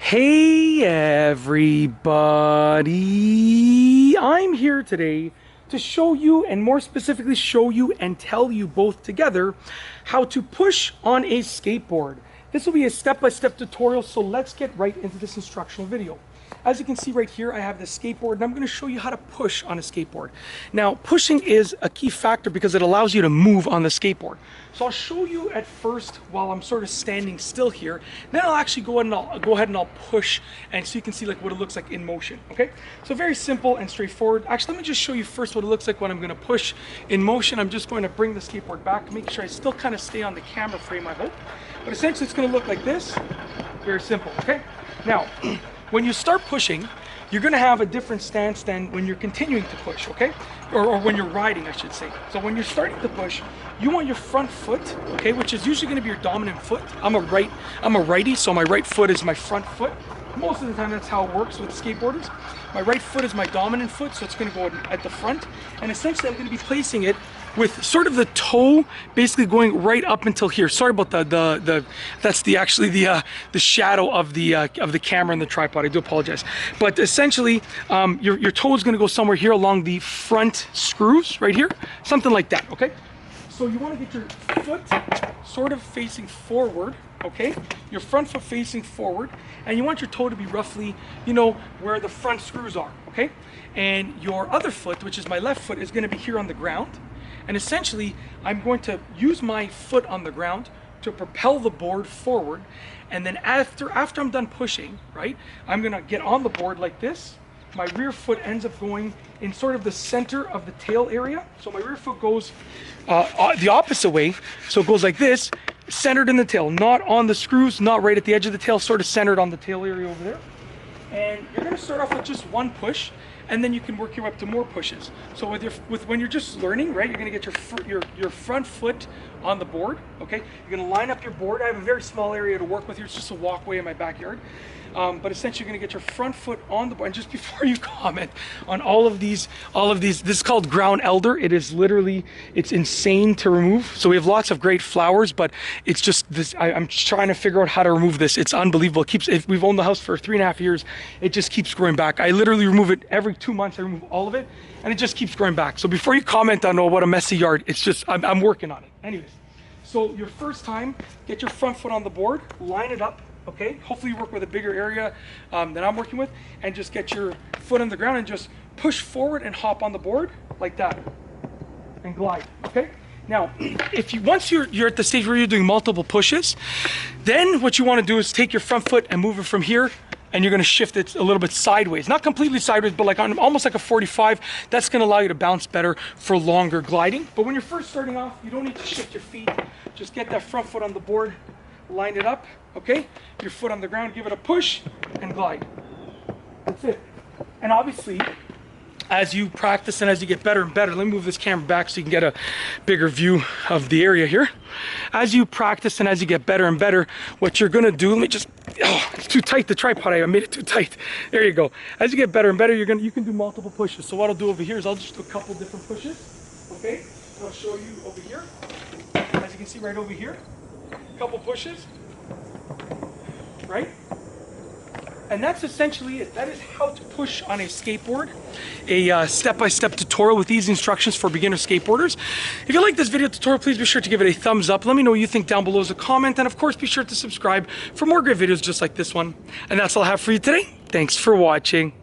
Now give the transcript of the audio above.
Hey everybody, I'm here today to show you, and more specifically show you and tell you both together how to push on a skateboard. This will be a step-by-step tutorial, so let's get right into this instructional video. As you can see right here, I have the skateboard and I'm going to show you how to push on a skateboard. Now, pushing is a key factor because it allows you to move on the skateboard. So I'll show you at first while I'm sort of standing still here. Then I'll actually go ahead and I'll push, and so you can see like what it looks like in motion. Okay, so very simple and straightforward. Actually, let me just show you first what it looks like when I'm going to push in motion. I'm just going to bring the skateboard back, make sure I still kind of stay on the camera frame, I hope. But essentially, it's going to look like this. Very simple. Okay. Now, when you start pushing, you're going to have a different stance than when you're continuing to push, okay? Or when you're riding, I should say. So when you're starting to push, you want your front foot, okay, which is usually going to be your dominant foot. I'm a righty, so my right foot is my front foot. Most of the time, that's how it works with skateboarders. My right foot is my dominant foot, so it's going to go at the front. And essentially, I'm going to be placing it with sort of the toe basically going right up until here. Sorry about that's the shadow of the camera and the tripod. I do apologize. But essentially, your toe is going to go somewhere here along the front screws right here, something like that. Okay. So you want to get your foot sort of facing forward. Okay, your front foot facing forward, and you want your toe to be roughly, you know, where the front screws are. Okay, and your other foot, which is my left foot, is going to be here on the ground. And essentially, I'm going to use my foot on the ground to propel the board forward. And then after I'm done pushing, right, I'm going to get on the board like this. My rear foot ends up going in sort of the center of the tail area. So my rear foot goes the opposite way. So it goes like this, centered in the tail, not on the screws, not right at the edge of the tail, sort of centered on the tail area over there. And you're going to start off with just one push, and then you can work your way up to more pushes. So when you're just learning, right, you're going to get your front foot on the board. Okay, you're going to line up your board. I have a very small area to work with here. It's just a walkway in my backyard. But essentially, you're going to get your front foot on the board. And just before you comment on all of these, this is called ground elder. It is literally, it's insane to remove. So we have lots of great flowers, but it's just this. I'm trying to figure out how to remove this. It's unbelievable. We've owned the house for 3.5 years. It just keeps growing back. I literally remove it every 2 months. I remove all of it, and it just keeps growing back. So before you comment on, oh, what a messy yard, it's just, I'm working on it. Anyways, so your first time, get your front foot on the board, line it up. Okay, hopefully you work with a bigger area than I'm working with, and just get your foot on the ground and just push forward and hop on the board like that and glide. Okay, now once you're at the stage where you're doing multiple pushes, then what you want to do is take your front foot and move it from here, and you're going to shift it a little bit sideways, not completely sideways, but like almost like a 45. That's going to allow you to bounce better for longer gliding. But when you're first starting off, you don't need to shift your feet. Just get that front foot on the board, line it up, okay? Your foot on the ground, give it a push, and glide. That's it. And obviously, as you practice and as you get better and better, let me move this camera back so you can get a bigger view of the area here. As you practice and as you get better and better, what you're gonna do, let me just, oh, it's too tight, the tripod, I made it too tight. There you go. As you get better and better, you can do multiple pushes. So what I'll do over here is I'll just do a couple different pushes, okay? I'll show you over here. As you can see right over here, couple pushes, right? And that's essentially it. That is how to push on a skateboard, a step-by-step tutorial with easy instructions for beginner skateboarders. If you like this video tutorial, please be sure to give it a thumbs up. Let me know what you think down below as a comment, and of course be sure to subscribe for more great videos just like this one. And that's all I have for you today. Thanks for watching.